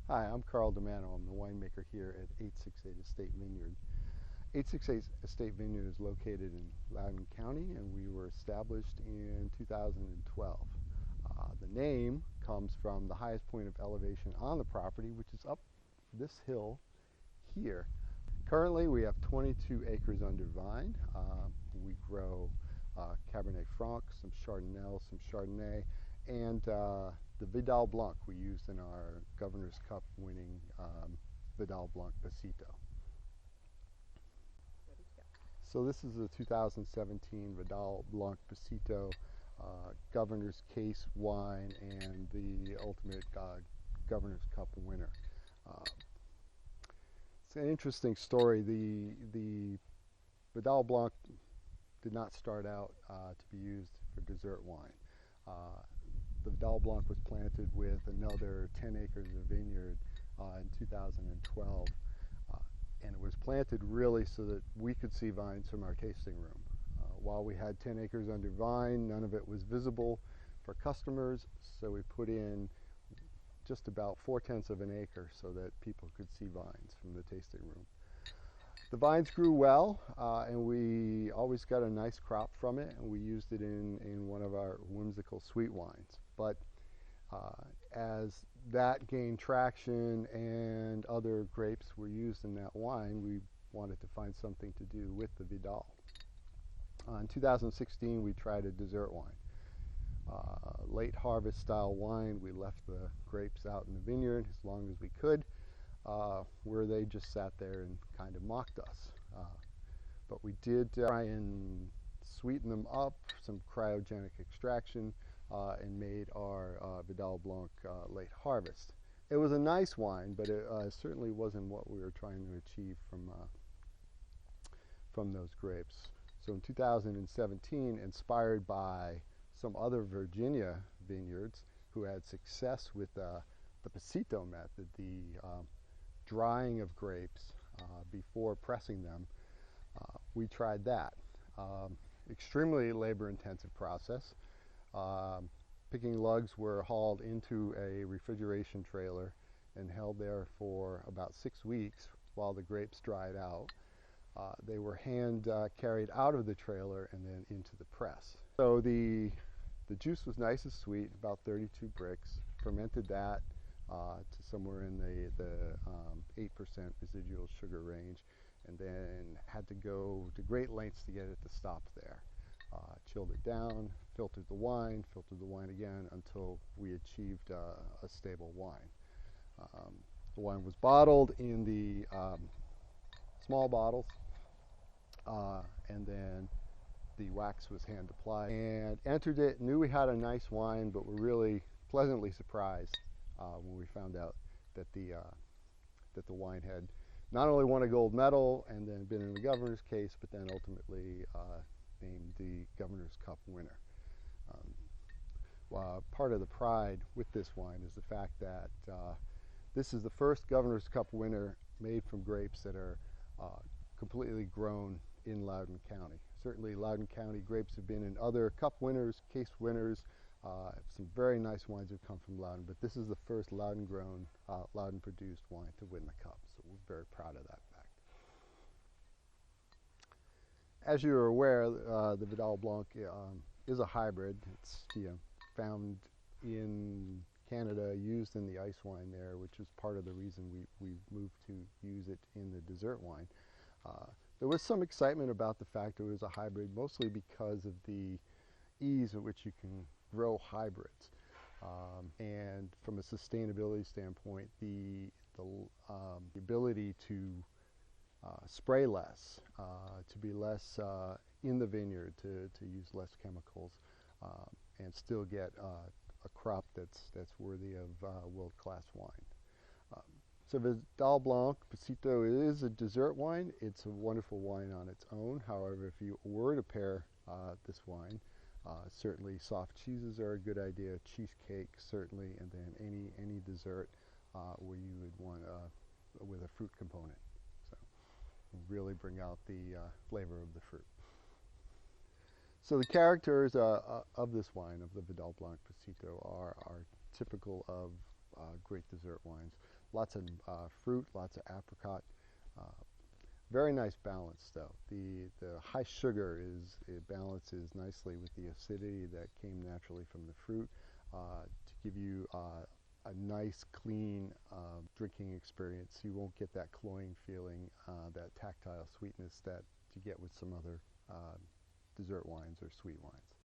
Hi, I'm Carl DiManno. I'm the winemaker here at 868 Estate Vineyard. 868 Estate Vineyard is located in Loudoun County, and we were established in 2012. The name comes from the highest point of elevation on the property, which is up this hill here. Currently, we have 22 acres under vine. We grow Cabernet Franc, some Chardonnay, and the Vidal Blanc we used in our Governor's Cup winning Vidal Blanc Pasito. So this is a 2017 Vidal Blanc Pasito Governor's Case wine and the ultimate Governor's Cup winner. It's an interesting story. The Vidal Blanc did not start out to be used for dessert wine. The Vidal Blanc was planted with another 10 acres of vineyard in 2012, and it was planted really so that we could see vines from our tasting room. While we had 10 acres under vine, none of it was visible for customers, so we put in just about 4/10 of an acre so that people could see vines from the tasting room. The vines grew well, and we always got a nice crop from it, and we used it in one of our whimsical sweet wines. But as that gained traction and other grapes were used in that wine, we wanted to find something to do with the Vidal. In 2016, we tried a dessert wine. Late harvest style wine. We left the grapes out in the vineyard as long as we could, where they just sat there and kind of mocked us. But we did try and sweeten them up, some cryogenic extraction, and made our Vidal Blanc late harvest. It was a nice wine, but it certainly wasn't what we were trying to achieve from those grapes. So in 2017, inspired by some other Virginia vineyards who had success with the Pasito method, the drying of grapes before pressing them, we tried that. Extremely labor-intensive process. Picking lugs were hauled into a refrigeration trailer and held there for about 6 weeks while the grapes dried out. They were hand carried out of the trailer and then into the press. So the juice was nice and sweet, about 32 bricks. Fermented that to somewhere in the 8% residual sugar range, and then had to go to great lengths to get it to stop there. Chilled it down, filtered the wine again until we achieved a stable wine. The wine was bottled in the small bottles, and then the wax was hand applied, and entered it. Knew we had a nice wine, but were really pleasantly surprised when we found out that the wine had not only won a gold medal and then been in the Governor's Case, but then ultimately named the Governor's Cup winner. Part of the pride with this wine is the fact that this is the first Governor's Cup winner made from grapes that are completely grown in Loudoun County. Certainly Loudoun County grapes have been in other cup winners, case winners. Some very nice wines have come from Loudoun, but this is the first Loudoun grown, Loudoun produced wine to win the cup. So we're very proud of that fact. As you're aware, the Vidal Blanc is a hybrid. It's found in Canada, used in the ice wine there, which is part of the reason we moved to use it in the dessert wine. There was some excitement about the fact it was a hybrid, mostly because of the ease at which you can grow hybrids. And from a sustainability standpoint, the ability to spray less, to be less in the vineyard, to use less chemicals, and still get a crop that's worthy of world-class wine. So Vidal Blanc Pasito is a dessert wine. It's a wonderful wine on its own. However, if you were to pair this wine, certainly soft cheeses are a good idea, cheesecake certainly, and then any dessert where you would want with a fruit component. So really bring out the flavor of the fruit. So the characters of this wine, of the Vidal Blanc Pasito, are typical of great dessert wines. lots of fruit, lots of apricot. Very nice balance though. The high sugar it balances nicely with the acidity that came naturally from the fruit to give you a nice, clean drinking experience. You won't get that cloying feeling, that tactile sweetness that you get with some other dessert wines or sweet wines.